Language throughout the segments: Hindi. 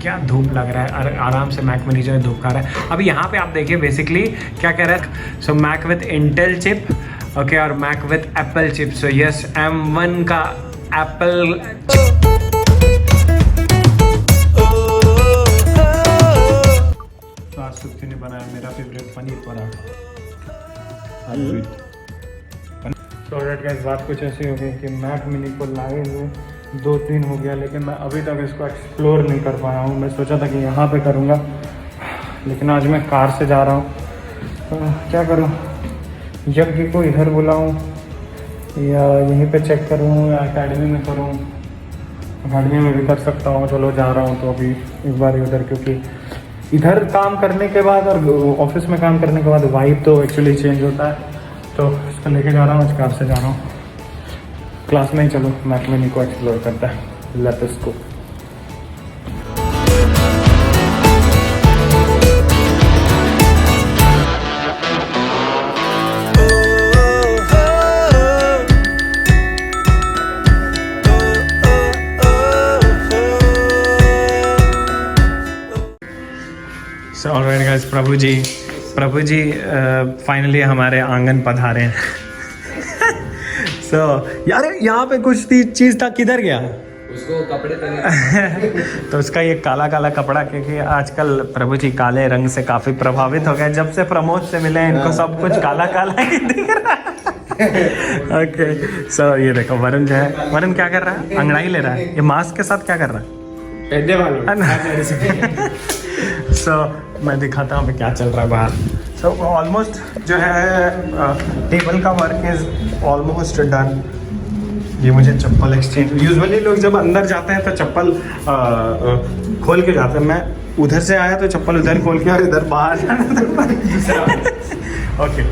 क्या धूप लग रहा है, आराम से मैक मिनी जो है धूप खा रहा है। अभी यहाँ पे आप देखिए बेसिकली क्या कह रहा है, so Mac with Intel chip, okay, और Mac with Apple chip. So yes, M1 का एप्पल चिप। तो आज सुप्ति ने बनाया मेरा फेवरेट पनीर पराठा। तो गाइस बात कुछ ऐसी हो गई कि मैक मिनी को लाए हुए 2 दिन हो गया, लेकिन मैं अभी तक इसको एक्सप्लोर नहीं कर पाया हूँ। मैं सोचा था कि यहाँ पे करूँगा, लेकिन आज मैं कार से जा रहा हूँ, तो क्या करूँ, यज्ञ को इधर बुलाऊँ या यहीं पे चेक करूँ या एकेडमी में करूँ। एकेडमी में भी कर सकता हूँ, चलो जा रहा हूँ तो अभी एक बार उधर, क्योंकि इधर काम करने के बाद और ऑफिस में काम करने के बाद वाइब तो एक्चुअली चेंज होता है। तो इसको लेके जा रहा हूँ, आज कार से जा रहा हूँ। क्लास में ही चलो मैक मिनी को एक्सप्लोर करता है, let's go. So alright guys, Prabhu ji finally हमारे आंगन पधारे हैं। So यार यहाँ पे कुछ चीज़ था, किधर गया उसको कपड़े पहने तो उसका ये काला काला कपड़ा, क्योंकि आजकल प्रभु जी काले रंग से काफ़ी प्रभावित हो गए। जब से प्रमोद से मिले इनको सब कुछ काला काला ही दिख रहा है। ओके, सो ये देखो वरुण जो है, वरुण क्या कर रहा है, अंगड़ाई ले रहा है। ये मास्क के साथ क्या कर रहा है, सो मैं दिखाता हूँ क्या चल रहा है बाहर। सो ऑलमोस्ट जो है टेबल का वर्क इज ऑलमोस्ट डन। ये मुझे चप्पल एक्सचेंज, यूजुअली लोग जब अंदर जाते हैं तो चप्पल खोल के जाते हैं। मैं उधर से आया तो चप्पल उधर खोल के और इधर बाहर जाना। ओके,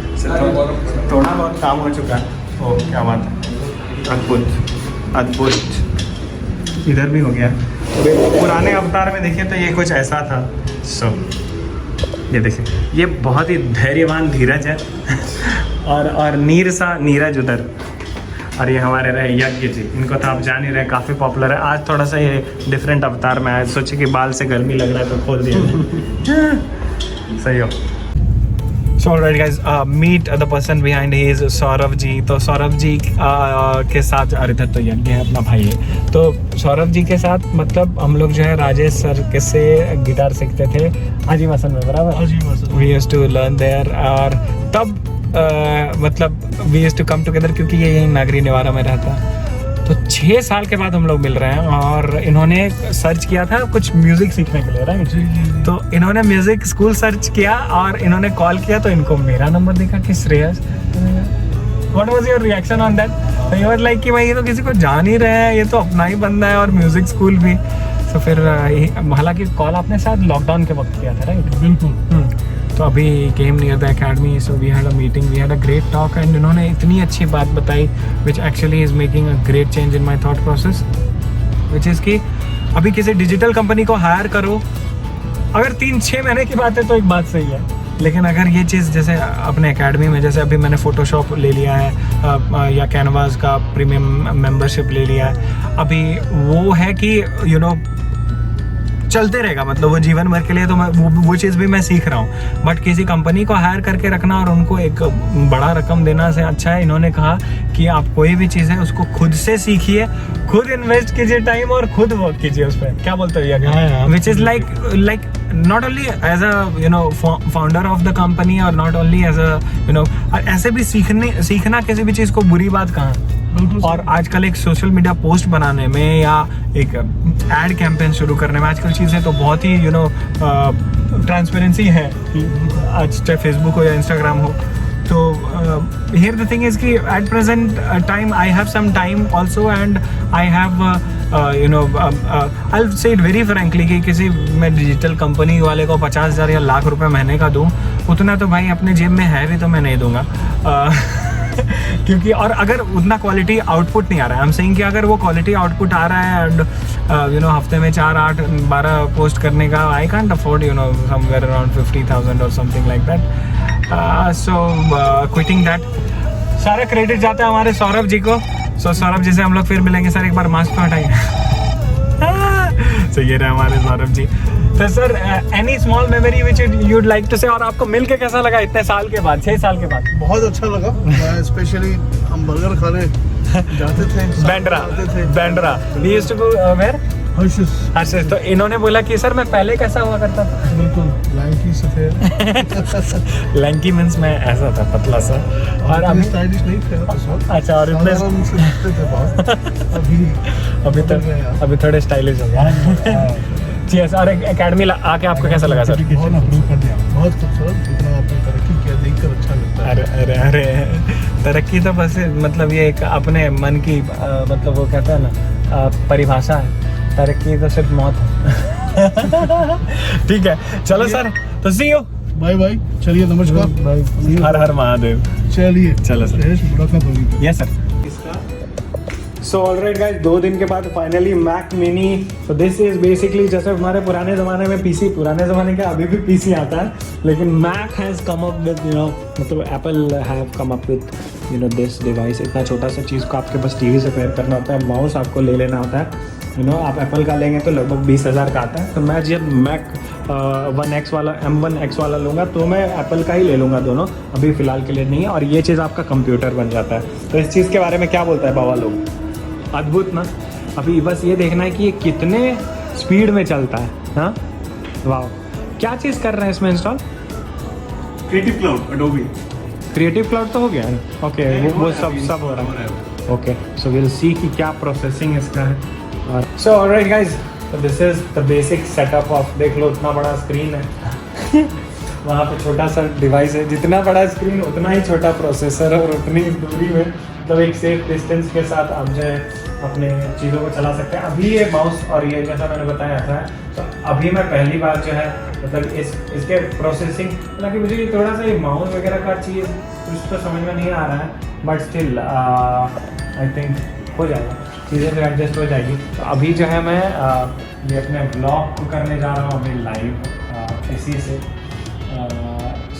थोड़ा बहुत काम हो चुका है। ओ क्या बात है, अद्भुत अद्भुत। इधर भी हो गया। पुराने अवतार में देखिए तो ये कुछ ऐसा था। सो ये देखिए, ये बहुत ही धैर्यवान धीरज है और नीरज उधर। और ये हमारे रहे यज्ञ जी, इनको तो आप जान ही रहे, काफ़ी पॉपुलर है। आज थोड़ा सा ये डिफरेंट अवतार में आया, सोचे कि बाल से गर्मी लग रहा है तो खोल दिया। सही हो। So alright guys, meet the person behind, he is Saurabh ji. तो सौरभ जी के साथ, अरे इधर तो यज्ञ है अपना भाई है। तो सौरभ जी के साथ मतलब हम लोग जो है राजेश सर के से गिटार सीखते थे हाजी मसन में, बराबर। We used to learn there, और तब मतलब we used to come together, क्योंकि ये यहीं नागरी निवारा में रहता। तो 6 साल के बाद हम लोग मिल रहे हैं, और इन्होंने सर्च किया था कुछ म्यूज़िक सीखने के लिए, राइट। तो इन्होंने म्यूज़िक स्कूल सर्च किया और इन्होंने कॉल किया, तो इनको मेरा नंबर दिखा कि Shreyas. What was your reaction on that? तो यू वाज लाइक कि भाई ये तो किसी को जान ही रहे हैं, ये तो अपना ही बंदा है, और म्यूज़िक स्कूल भी। तो फिर हालांकि कॉल आपने शायद लॉकडाउन के वक्त किया था, राइट। बिल्कुल। तो अभी came near the academy, so we had a meeting, we had a great talk, and इन्होंने इतनी अच्छी बात बताई which actually is making a great change in my thought process, which is कि अभी किसी डिजिटल कंपनी को हायर करो, अगर 3-6 महीने की बात है तो एक बात सही है, लेकिन अगर ये चीज़ जैसे अपने एकेडमी में, जैसे अभी मैंने फ़ोटोशॉप ले लिया है या कैनवास का प्रीमियम मेंबरशिप ले लिया है, अभी वो है कि यू नो चलते रहेगा, मतलब वो जीवन भर के लिए। तो मैं वो चीज़ भी मैं सीख रहा हूँ, बट किसी कंपनी को हायर करके रखना और उनको एक बड़ा रकम देना से अच्छा है, इन्होंने कहा कि आप कोई भी चीज़ है उसको खुद से सीखिए, खुद इन्वेस्ट कीजिए टाइम और खुद वर्क कीजिए उस पर। क्या बोलते हो? Which is like not only as a founder of the company, or not only as a ऐसे भी सीखना किसी भी चीज़ को बुरी बात कहाँ। और आजकल एक सोशल मीडिया पोस्ट बनाने में या एक एड कैंपेन शुरू करने में आजकल चीज़ें तो बहुत ही ट्रांसपेरेंसी है, आज चाहे फेसबुक हो या इंस्टाग्राम हो। तो here the thing is कि at present time I have some time also, and I have I'll say it very frankly कि किसी मैं डिजिटल कंपनी वाले को 50,000 या लाख रुपए महीने का दूँ, उतना तो भाई अपने जेब में है भी तो मैं नहीं दूंगा। क्योंकि और अगर उतना क्वालिटी आउटपुट नहीं आ रहा है, हम सेइंग कि अगर वो क्वालिटी आउटपुट आ रहा है एंड हफ्ते में 4, 8, 12 पोस्ट करने का, I can't afford somewhere around 50,000 और something like that. So quitting that, सारा क्रेडिट जाता है हमारे सौरभ जी को। सो सौरभ जी से हम लोग फिर मिलेंगे। सर एक बार मास्क तो हटाइए। So ये रहे हमारे सौरभ जी। तो sir any small memory which you'd like to say, और आपको मिल के कैसा लगा इतने साल के बाद, 6 साल के बाद? बहुत अच्छा लगा। स्पेशली हम बर्गर खाने जाते थे, Bandra we used to go where? हर्षिस। तो इन्होंने बोला कि सर मैं पहले कैसा हुआ करता था? बिल्कुल लैंकी सफेद। लैंकी मीन्स मैं ऐसा था, पतला सा, और अभी स्टाइलिश नहीं थे उस वक्त। अच्छा, और इतने साधारण से दिखते थे बहुत। अभी थोड़े स्टाइलिश हो गया। जी और एकेडमी आके आपको कैसा लगा सर? बहुत खूबसूरत, इतना आपने तरक्की किया, देखकर अच्छा लगता है। अरे तरक्की तो बस मतलब ये एक अपने मन की मतलब वो कहता है ना परिभाषा है, तरक्की तो सिर्फ मौत है। ठीक है, चलो सर, तो सी यू, बाय बाय, चलिए नमस्कार, हर हर महादेव। चलिए चलो sir. Yes sir. So alright guys, 2 दिन के बाद finally Mac mini. So this is basically जैसे हमारे पुराने ज़माने में पीसी, पुराने ज़माने का अभी भी पीसी आता है, लेकिन Mac has come up with मतलब Apple have come up with this device. इतना छोटा सा चीज़ को आपके पास टीवी से पेयर करना होता है, माउस आपको ले लेना होता है। आप एप्पल का लेंगे तो लगभग 20,000 का आता है। तो मैं जब मैक 1X वाला M1X वाला लूँगा तो मैं एप्पल का ही ले लूँगा दोनों, अभी फ़िलहाल के लिए नहीं है। और ये चीज़ आपका कंप्यूटर बन जाता है। तो इस चीज़ के बारे में क्या बोलता है बाबा लोग? अद्भुत ना। अभी बस ये देखना है कि ये कितने स्पीड में चलता है। हाँ, वाह। क्या चीज़ कर रहे हैं इसमें install? Creative cloud, Adobe creative cloud तो हो गया है। ओके, वो सब हो रहा है। ओके, सो विल सी कि क्या प्रोसेसिंग इसका है। सो alright guys, so this is the basic setup of, देख लो इतना बड़ा स्क्रीन है। वहाँ पे छोटा सा डिवाइस है, जितना बड़ा स्क्रीन उतना ही छोटा प्रोसेसर, और उतनी दूरी में मतलब एक सेफ डिस्टेंस के साथ आप जो है अपने चीज़ों को चला सकते हैं। अभी ये माउस और ये जैसा मैंने बताया था, तो अभी मैं पहली बार जो है मतलब इसके प्रोसेसिंग, हालांकि मुझे ये थोड़ा सा ये माउस वगैरह का चीज़ कुछ तो समझ में नहीं आ रहा है, बट स्टिल आई थिंक हो जाएगा, चीज़ें जो एडजस्ट हो जाएगी। तो अभी जो है मैं ये अपने ब्लॉग को करने जा रहा हूँ अभी लाइव इसी से।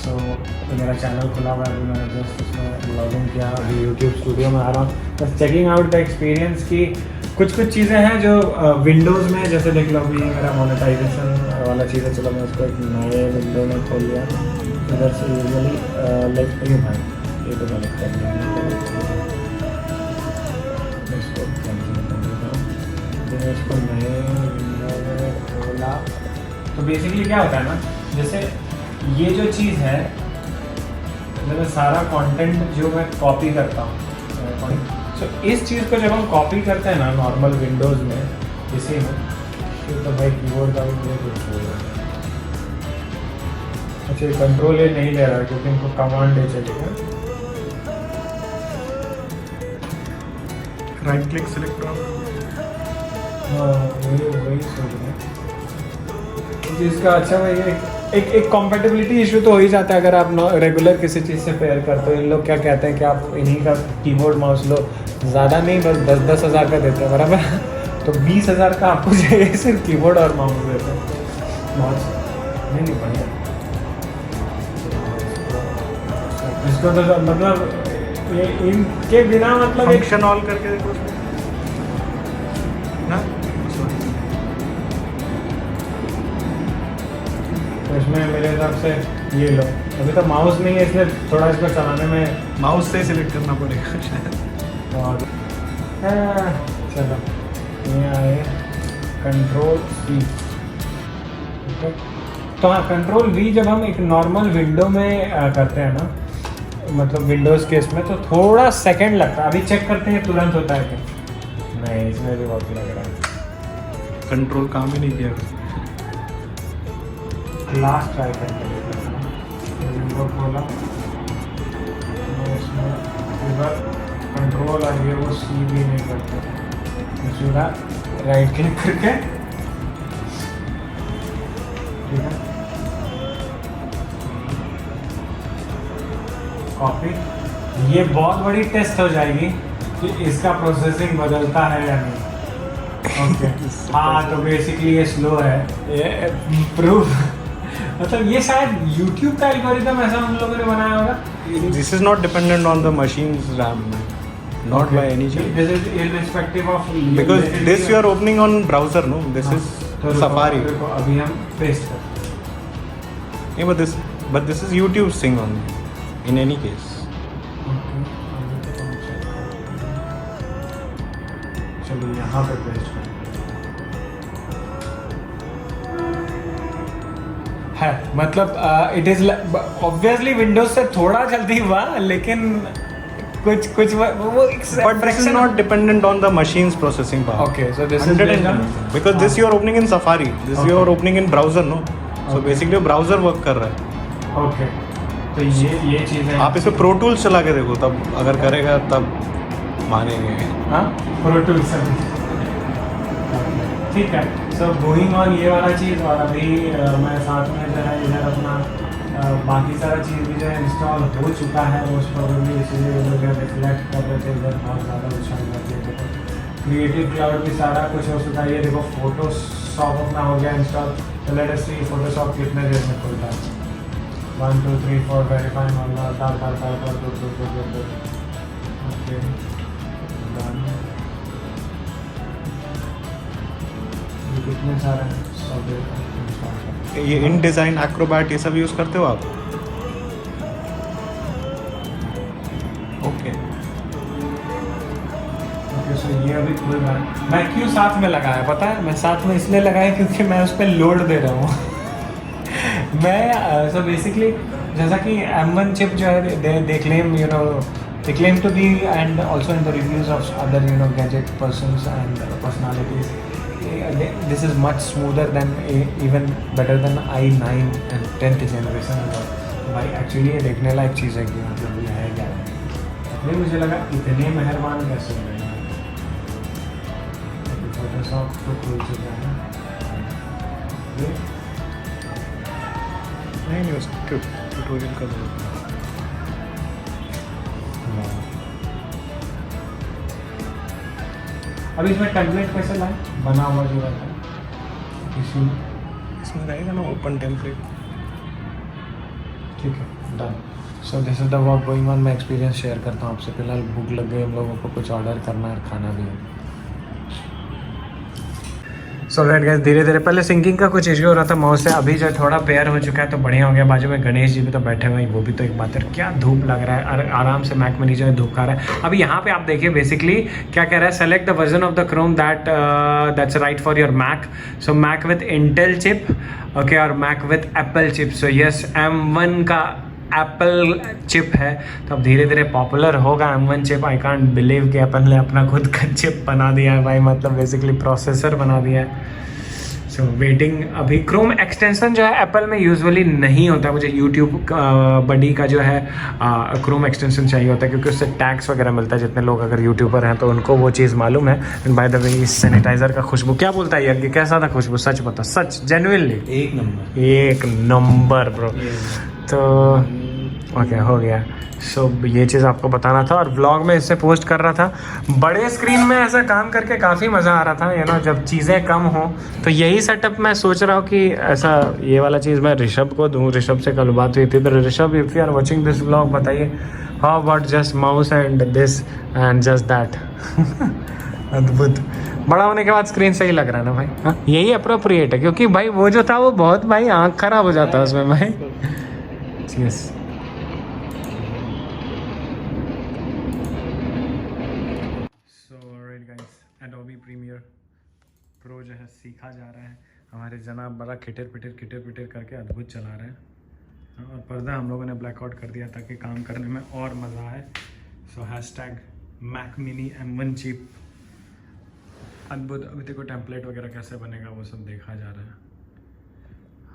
सो तो मेरा चैनल खुला हुआ है, अभी मैंने जस्ट उसमें लॉगिन किया, अभी यूट्यूब स्टूडियो में आ रहा हूँ, बस चेकिंग आउट द एक्सपीरियंस की कुछ चीज़ें हैं जो विंडोज़ में, जैसे देख लो अभी मेरा मोनेटाइजेशन वाला चीज़ है। चलो मैं उसको एक नए विंडो में खोल लिया इधर से, यूजुअली लाइक ये भाई ये तो गलत कर लिया, इसको नए विंडो में खोला। तो बेसिकली क्या होता है ना, जैसे ये जो चीज़ है, जब मैं सारा कंटेंट जो मैं कॉपी करता हूँ, तो इस चीज़ को जब हम कॉपी करते हैं ना नॉर्मल विंडोज़ में इसी में, तो भाई कीबोर्ड का भी कुछ हो रहा है। अच्छा, कंट्रोल ये नहीं ले रहा है क्योंकि इनको कमांड दे चलेगा। राइट क्लिक सेलेक्ट करो। हाँ, वही सोच रहे हैं जिसका। अच्छा भाई एक कॉम्पेटिबिलिटी इशू तो हो ही जाता है अगर आप रेगुलर किसी चीज़ से पेयर करते हो। इन लोग क्या कहते हैं कि आप इन्हीं का कीबोर्ड माउस लो, ज़्यादा नहीं, बस 10-10 हज़ार का देते हैं, बराबर। तो 20,000 का आपको चाहिए सिर्फ कीबोर्ड और माउस देते हैं। माउस नहीं बढ़िया इसको तो मतलब ये इनके बिना मतलब फंक्शन ऑल करके देखो ना, इसमें मेरे हिसाब से ये लो, अभी तो माउस नहीं है इसलिए थोड़ा इसको चलाने में माउस से सिलेक्ट करना पड़ेगा शायद। और चलो ये आए कंट्रोल V। तो हाँ, कंट्रोल V जब हम एक नॉर्मल विंडो में करते हैं ना, मतलब विंडोज़ के इसमें, तो थोड़ा सेकंड लगता है। अभी चेक करते हैं तुरंत होता है क्या? नहीं, इसमें भी वक्त लग रहा है। कंट्रोल काम ही नहीं किया। लास्ट ट्राई करके विंडो खोला, उसमें इधर कंट्रोल आ गया, वो सी भी नहीं करते, सीधा राइट क्लिक करके, ठीक है, कॉपी। ये बहुत बड़ी टेस्ट हो जाएगी कि इसका प्रोसेसिंग बदलता है या नहीं। ओके हाँ, तो बेसिकली ये स्लो है, ये प्रूफ मतलब ये शायद YouTube का एल्गोरिथम ऐसा हम लोगों ने बनाया होगा। This is not dependent on the machine's RAM, not Okay. by any chance. This is irrespective of Because this you are opening on browser, no? This is Safari. तो अभी हम पेस्ट करते Yeah, but this is YouTube's thing only. In any case. चलिए यहाँ पे पेस्ट करते है। मतलब इट इज ऑब्वियसली विंडोज से थोड़ा जल्दी हुआ, लेकिन कुछ वो But this is not dependent on the machine's processing power. Okay, so this is based on- because this you are opening in Safari. This you are opening in browser, no? So basically browser work कर रहा है. ओके, तो ये चीज़ें आप इसमें Pro Tools चला के देखो, तब अगर करेगा तब मानेंगे. हाँ, प्रो टूल्स ठीक है। सो गोइंग ऑन ये वाला चीज़, और अभी मैं साथ में जो है इधर अपना बाकी सारा चीज़ भी जो है इंस्टॉल हो चुका है मोस्ट प्रोबेबली, इसलिए लोग रिफ्लेक्ट कर रहे थे इधर बहुत ज़्यादा इंस्टॉल करते थे। क्रिएटिव क्लाउड भी सारा कुछ हो चुका है। ये देखो फोटोशॉप अपना हो गया इंस्टॉल। तो लेट अस सी फोटोशॉप कितने देर में खुलता है। 1 2 3 4 वेरीफाई मांगा डाल ओके डन। ये कितने सारे सॉफ्टवेयर इंस्टॉल कर। ये InDesign, Acrobat ये सब यूज करते हो आप? ओके ओके, सो ये अभी खुल रहा है। मैं क्यों साथ में लगाया पता है? मैं साथ में इसलिए लगाया क्योंकि मैं उस पर लोड दे रहा हूँ। मैं सो बेसिकली जैसा कि M1 चिप जो है they claim they claim to be, and also in the reviews of other gadget persons and personalities, this is much smoother than even better than i9 and 10th generation. भाई एक्चुअली ये देखने लायक चीज़ है कि मतलब ये है क्या। नहीं मुझे लगा इतने मेहरबान कैसे हो गए। फोटोशॉप तो खुल चुका है। नहीं उसका ट्यूटोरियल का जरूरत नहीं। अभी इसमें टेम्पलेट कैसे लाए? बना हुआ जो रहता है इसमें रहेगा ना ओपन टेम्पलेट। ठीक है, done. So this is the work going on. मैं एक्सपीरियंस शेयर करता हूँ आपसे। फिलहाल भूख लग गई, हम लोगों को कुछ ऑर्डर करना है, खाना भी है। सो राइट गाइस, धीरे धीरे पहले सिंकिंग का कुछ इशू हो रहा था माउस से, अभी जो थोड़ा पेयर हो चुका है तो बढ़िया हो गया। बाजू में गणेश जी भी तो बैठे हुए हैं, वो भी तो एक बात है। क्या धूप लग रहा है, आराम से मैक मिनी जो है धूप खा रहा है। अभी यहाँ पे आप देखिए बेसिकली क्या कह रहा है, select the version of the Chrome that's right for your Mac. So Mac with Intel chip, okay, और Mac with Apple chip. So yes, M1 का एप्पल चिप है, तो अब धीरे धीरे पॉपुलर होगा M1 chip. I can't believe कि एप्पल ने अपना खुद का चिप बना दिया है भाई, मतलब बेसिकली प्रोसेसर बना दिया है। So waiting. अभी क्रोम एक्सटेंशन जो है एप्पल में यूजुअली नहीं होता। मुझे यूट्यूब बडी का जो है क्रोम एक्सटेंशन चाहिए होता है, क्योंकि उससे टैक्स वगैरह मिलता है। जितने लोग अगर यूट्यूबर हैं तो उनको वो चीज़ मालूम है। एंड बाय द वे, इस सैनिटाइजर का खुशबू क्या बोलता है यार, कैसा था खुशबू? सच बता, सच जेन्युइनली एक नंबर ब्रो। तो ओके, हो गया। सो ये चीज़ आपको बताना था, और व्लॉग में इससे पोस्ट कर रहा था। बड़े स्क्रीन में ऐसा काम करके काफ़ी मज़ा आ रहा था, जब चीज़ें कम हो। तो यही सेटअप मैं सोच रहा हूँ कि ऐसा ये वाला चीज़ मैं ऋषभ को दूँ। ऋषभ से कल बात हुई थी, तो Rishabh, if you are watching this vlog, बताइए how about just mouse and this and just that. अद्भुत। बड़ा होने के बाद स्क्रीन सही लग रहा है ना भाई? हाँ, यही अप्रोप्रिएट है, क्योंकि भाई वो जो था वो बहुत भाई आँख खराब हो जाता है उसमें भाई। यस, एडोबी प्रीमियर प्रो जो है सीखा जा रहा है। हमारे जनाब बड़ा खिटर पिटर करके अद्भुत चला रहे हैं। और पर्दा हम लोगों ने ब्लैकआउट कर दिया ताकि काम करने में और मज़ा आए। So hashtag Mac mini M1 chip अद्भुत। अभी देखो टेम्पलेट वगैरह कैसे बनेगा वो सब देखा जा रहा है।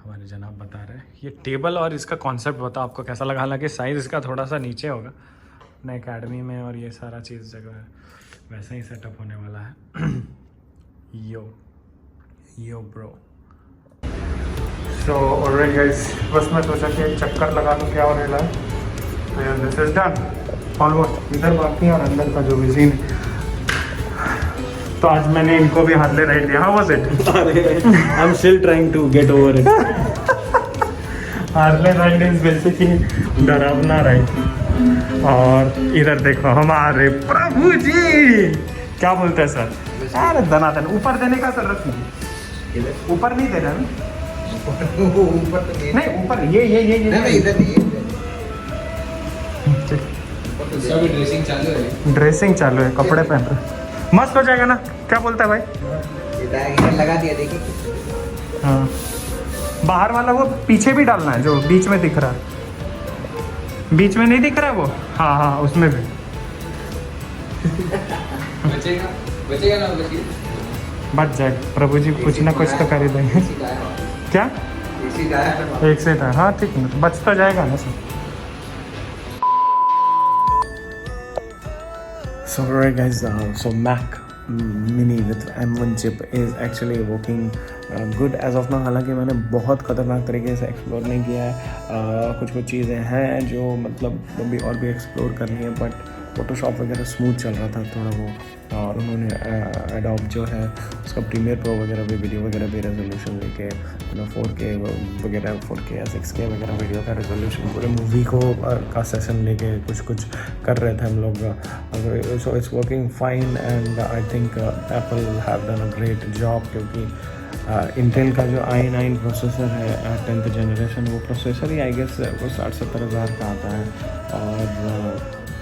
हमारे जनाब बता रहे हैं। ये टेबल और इसका कॉन्सेप्ट बताओ आपको कैसा लगा। हालांकि साइज़ इसका थोड़ा सा नीचे होगा अपने एकेडमी में, और ये सारा चीज़ जगह है वैसा ही सेटअप होने वाला है। यो ब्रो। सो ऑलराइट गाइस, बस मैं सोचा कि एक चक्कर लगा दूँ क्या हो रहा है। तो यार दिस इज डन ऑलमोस्ट। इधर बाकी है और अंदर का जो भी सीन। तो आज मैंने इनको भी हार्ले राइड दिया। How was it? I am still trying to get over it. Harley ride is basically डरावना राइड। और इधर देखो हमारे प्रभु जी क्या बोलते हैं सर। अरे दनादन ऊपर देने का जरूरत नहीं। इधर ऊपर नहीं दे रहा ना? ऊपर तो नहीं ऊपर ये नहीं इधर नहीं ठीक। उसका भी ड्रेसिंग चालू है। ड्रेसिंग चालू है, कपड़े पहन रहे, मस्त हो जाएगा ना? क्या बोलता है भाई? ये टैग इधर लगा दिया देखिए। हाँ, बाहर वाला वो पीछे भी डालना है, जो बीच में दिख रहा है, बीच में नहीं दिख रहा है वो। हाँ हाँ, उसमें भी बचेगा बचेगा ना बचेगा। बच जाएगा। प्रभु जी कुछ ना कुछ तो कर ही देंगे। इसी का है। क्या? इसी का है। एक से था, हाँ ठीक है, तो बच तो जाएगा ना sir. So alright guys, so Mac Mini with M1 chip is actually working good as of now। हालांकि मैंने बहुत खतरनाक तरीके से एक्सप्लोर नहीं किया है, कुछ चीज़ें हैं जो मतलब अभी और भी एक्सप्लोर करनी है, बट फोटोशॉप वगैरह स्मूथ चल रहा था थोड़ा वो। और उन्होंने एडोब जो है उसका प्रीमियर प्रो वगैरह भी, वीडियो वगैरह भी रेजोल्यूशन लेके 4K वगैरह 4K या 6K वगैरह वीडियो का रेजोल्यूशन पूरे मूवी को का सेशन लेके कुछ कर रहे थे हम लोग। So it's working fine and I think Apple have done a great job, क्योंकि इंटेल का जो i9 प्रोसेसर है 10th जनरेशन, वो प्रोसेसर ही आई गेस वो 60-70 हज़ार का आता है,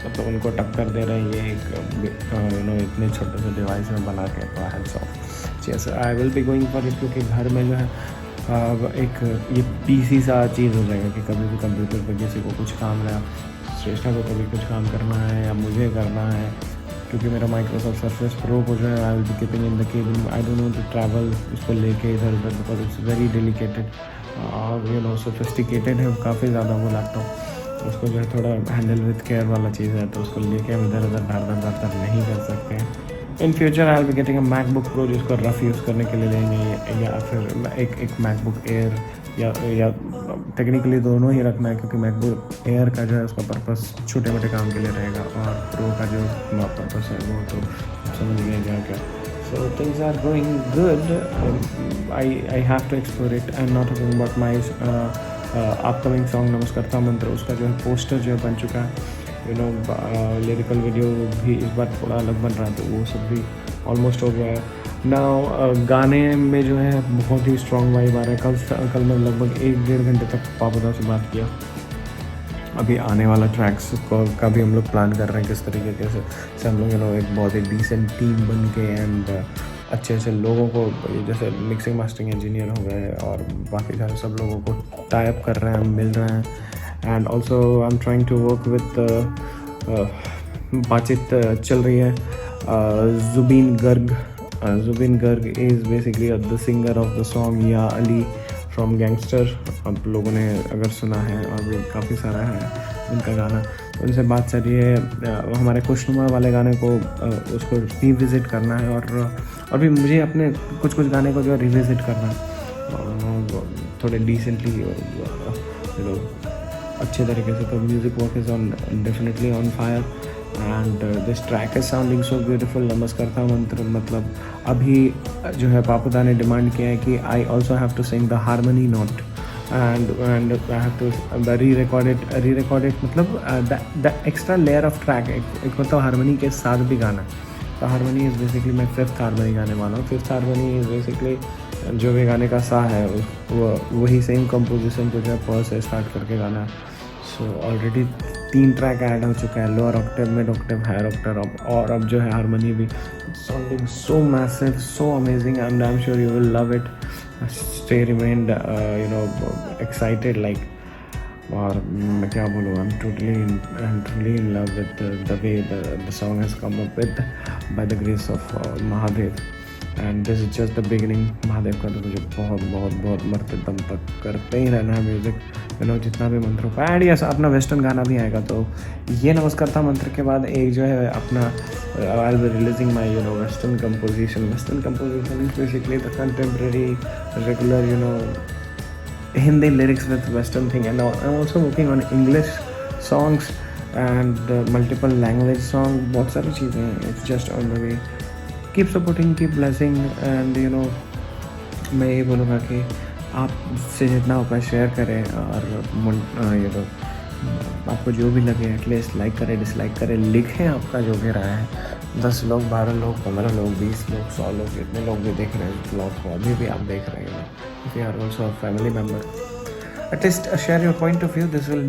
और तो उनको टक्कर दे रहे हैं ये एक इतने छोटे से डिवाइस में बना के। तो hands of, yes I will be going for it, क्योंकि घर में जो है एक ये पीसी सा चीज़ हो जाएगा कि कभी भी कंप्यूटर पर किसी को कुछ काम है, श्रेष्ठा को कभी कुछ काम करना है या मुझे करना है, क्योंकि मेरा माइक्रोसॉफ्ट सर्फेस प्रो को जो है I will be keeping in the cabin. I don't know to travel उसको लेके इधर उधर, because it's very delicated, sophisticated है काफ़ी ज़्यादा वो लैपटॉप। उसको जो है थोड़ा हैंडल विथ केयर वाला चीज़ है, तो उसको लेके हम इधर उधर दर नहीं कर सकते हैं। In future I will be getting a MacBook pro, जिसको रफ़ यूज़ करने के लिए लेंगे, या फिर एक मैकबुक एयर, या टेक्निकली दोनों ही रखना है, क्योंकि मैकबुक एयर का जो है उसका पर्पस छोटे मोटे काम के लिए रहेगा, और प्रो का जो पर्पस है वो तो समझ लीजिए क्या। So things are going good. I have to explore it. I'm not talking about my upcoming song Namaskarta Mantra, उसका जो है पोस्टर जो है बन चुका है। लिरिकल वीडियो भी इस बार थोड़ा अलग बन रहा है, तो वो सब भी ऑलमोस्ट हो गया है। नाउ गाने में जो है बहुत ही स्ट्रॉन्ग वाइब आ रहा है। कल मैं लगभग 1-1.5 घंटे तक पापा से बात किया। अभी आने वाला ट्रैक्स का भी हम लोग प्लान कर रहे हैं, किस तरीके से हम लोग एक बहुत ही डिसेंट टीम बन के एंड अच्छे लोगों को, जैसे मिक्सिंग मास्टरिंग इंजीनियर हो गए और बाकी सारे सब लोगों को टाई अप कर रहे हैं, मिल रहे हैं। And also I am trying to work with, बातचीत चल रही है। Zubeen Garg is basically the singer of the song Ya Ali from gangster. अब लोगों ने अगर सुना है, और काफ़ी सारा है उनका गाना, उनसे बात चल रही है। हमारे खुशनुमा वाले गाने को उसको रिविज़िट करना है, और भी मुझे अपने कुछ गाने को जो है रिविज़िट करना है थोड़े डिसेंटली अच्छे तरीके से। तो music work is on definitely on fire and this track is sounding so beautiful. Namaskarta Mantra मतलब अभी जो है पापुदा ने डिमांड किया है कि I also have to sing the harmony note and I have to re-record it मतलब the extra layer of track एक मतलब हारमोनी के साथ भी गाना। तो हारमोनी इज़ बेसिकली मैं 5th हारमोनी गाने वाला हूँ। 5th हारमोनी इज़ बेसिकली जो भी गाने का सा है वही सेम कंपोजिशन को जो है प से स्टार्ट करके गाना है। सो ऑलरेडी 3 ट्रैक ऐड हो चुका है, lower octave, mid octave, higher octave, और अब जो है हारमोनी भी sounding so massive, so amazing and I am sure you will love it. Stay remained excited like, और मैं क्या बोलूँ, I'm truly in love with the way the song has come up with by the grace of Mahadev, and this is just the beginning। Mahadev का तो मुझे बहुत मरते दम तक करते ही रहना है म्यूज़िक, जितना भी मंत्रों का। एंड यस अपना वेस्टर्न गाना भी आएगा। तो ये नमस्कारता मंत्र के बाद एक जो है अपना आई will be releasing my western composition is basically the contemporary regular Hindi lyrics with western thing, and I'm also working on English songs and multiple language song, बहुत सारी चीज़ें हैं। It's just on the way। Keep supporting, keep blessing, and मैं ये बोलूँगा कि आपसे जितना हो पाए शेयर करें, और आपको जो भी लगे एटलीस्ट लाइक करें, डिसलाइक करें, लिखें आपका जो भी राय है, 10 लोग, 12 लोग, 15 लोग, 20 लोग, 100 लोग, इतने लोग भी देख रहे हैं ब्लॉग को, अभी भी आप देख रहे हैं, if you are also a family member, at least share your point of view. This will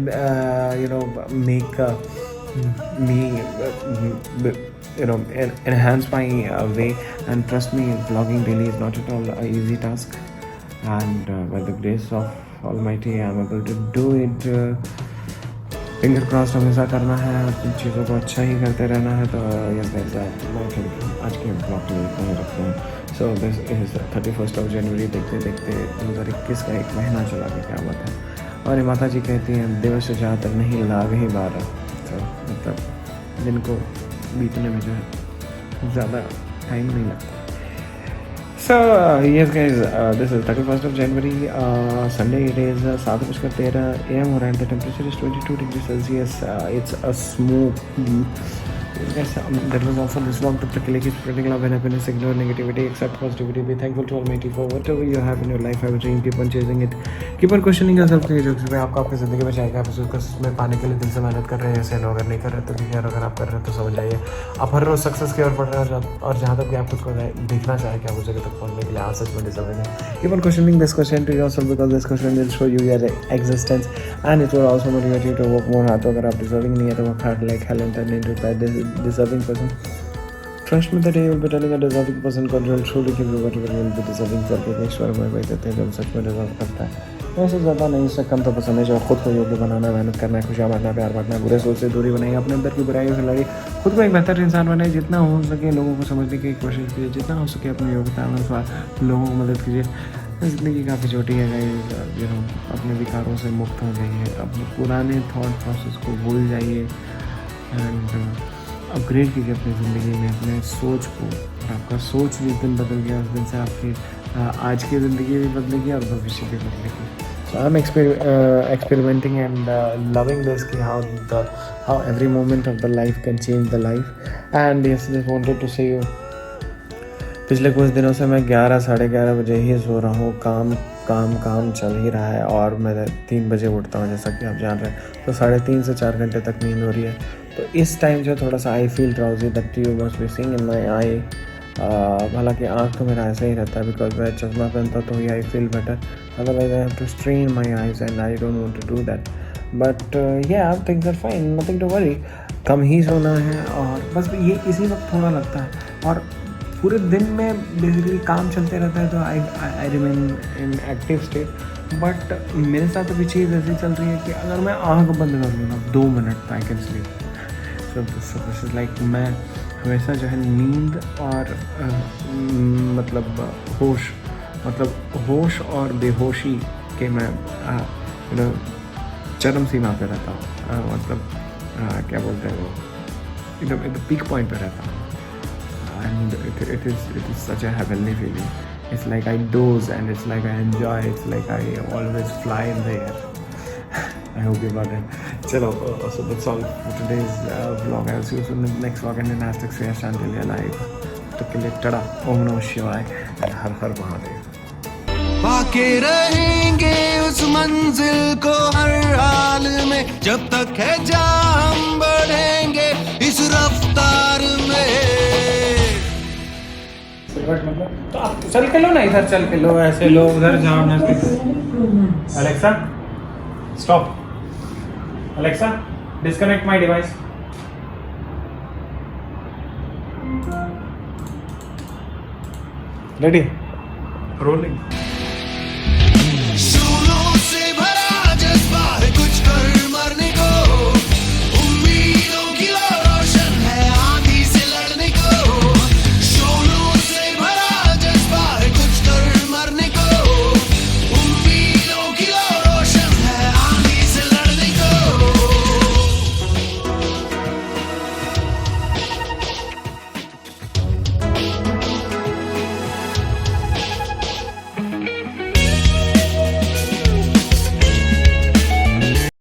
make me enhance my way, and trust me, vlogging daily is not at all a easy task, and by the grace of Almighty I am able to do it. Finger cross हमेशा करना है, अपनी चीज़ों को अच्छा ही करते रहना है। तो यस गाइस, आज के ब्लॉग के लिए इतना ही रखते हैं। सो दिस इज़ 31 जनवरी। देखते देखते 2021 का एक महीना चला गया, क्या बात है। और माता जी कहती हैं दिवस ज़्यादातर नहीं, लाग ही 12। तो मतलब दिन को बीतने में जो है ज़्यादा टाइम नहीं लगता। So yes guys, this is 31st of January, Sunday. It is 7:13 AM हो रहा है. The temperature is 22 degrees Celsius. It's a smooth. Yes, that was all for this vlog. तब तक के लिए keep spreading love and happiness, ignore negativity, accept positivity, be thankful to Almighty for whatever you have in your life. Have a dream, keep on chasing it, keep on questioning yourself. कि जो चीज़ें आपको आपकी ज़िंदगी में चाहिए, आप उसमें पाने के लिए दिल से मेहनत कर रहे हैं, ऐसे अगर नहीं कर रहे तो भी यार, अगर आप कर रहे हैं तो समझ जाइए आप हर रोज़ सक्सेस की ओर बढ़ रहे हैं। और जहाँ तक भी आप खुद को देखना चाहें कि आप उस जगह तक पहुँचने के लिए आप सच में डिजर्व हैं। Keep on questioning this question to yourself, because this question will show you your existence, and it will also motivate you to work more hard. तो अगर आप डिजर्विंग नहीं है तो work hard like hell and turn into that deserving person. Trust me, the day you will be telling a deserving person God will truly give you whatever you will be deserving for. ईश्वर में भाई कहते हैं जब सच में डिजर्व करता है, वैसे ज़्यादा नहीं, इससे कम तो पसंद है। जो खुद को योग्य बनाना, मेहनत करना है, खुशियाँ बांटना, प्यार बांटना, बुरे सोच से दूरी बनाइए, अपने अंदर की बुराइयों से लड़िए, खुद को एक बेहतर इंसान बनाइए, जितना हो सके लोगों को समझने की कोशिश कीजिए, जितना हो सके अपनी योग्यता अनुसार लोगों को मदद कीजिए। ज़िंदगी काफ़ी छोटी है गाइस, अपने विकारों से मुक्त हो जाइए, अपने पुराने थॉट प्रोसेस को भूल जाइए, एंड अपग्रेड कीजिए अपनी ज़िंदगी में अपने सोच को। और आपका सोच जिस दिन बदल गया, उस दिन से आपकी आज की ज़िंदगी भी बदलेगी और भविष्य भी बदलेगी। So I'm experimenting and loving this, कि how every moment of the life can change the life. And yes, just wanted to say you, पिछले कुछ दिनों से मैं 11 साढ़े 11 बजे ही सो रहा हूँ। काम चल ही रहा है, और मैं 3 बजे उठता हूँ जैसा कि आप जान रहे हैं। तो 3.5 से 4 घंटे तक नींद हो रही है। तो इस टाइम जो थोड़ा सा I feel drowsy, that you must be seeing in my eye. हालांकि आँख तो मेरा ऐसा ही रहता है, बिकॉज मैं चश्मा पहनता तो ही I feel better, otherwise I have to strain my eyes and I don't want to do that. But yeah things are fine, nothing to worry. कम ही सोना है, और बस ये इसी वक्त थोड़ा लगता है, और पूरे दिन में बेसिकली काम चलते रहता है, तो I remain in active state. But मेरे साथ अभी चीज़ ऐसी चल रही है कि अगर मैं आँख बंद कर लूँ ना 2 minute, I can sleep. So this is like, मैं हमेशा जो है नींद और होश और बेहोशी के मैं चरम सीमा पे रहता हूँ। क्या बोलते हैं वो, पीक पॉइंट पे रहता हूँ। And it is such a heavenly feeling. It's like I doze, and it's like I enjoy. It's like I always fly in the air. I hope you got it. Chalo, so that's all for today's vlog. I'll see you soon in the next vlog, and in Aztec Swear Chantilly alive. तो के लिए tada, Om Namah Shivaya, and हर हर महादेव। पाके रहेंगे उस मंजिल को हर हाल में, जब तक है जहाँ हम बढ़ेंगे इस रफ्तार में। तो आप चल के लो ना, इधर चल के लो, ऐसे लो, उधर जाओ ना। Alexa stop, Alexa disconnect my device. Ready, rolling.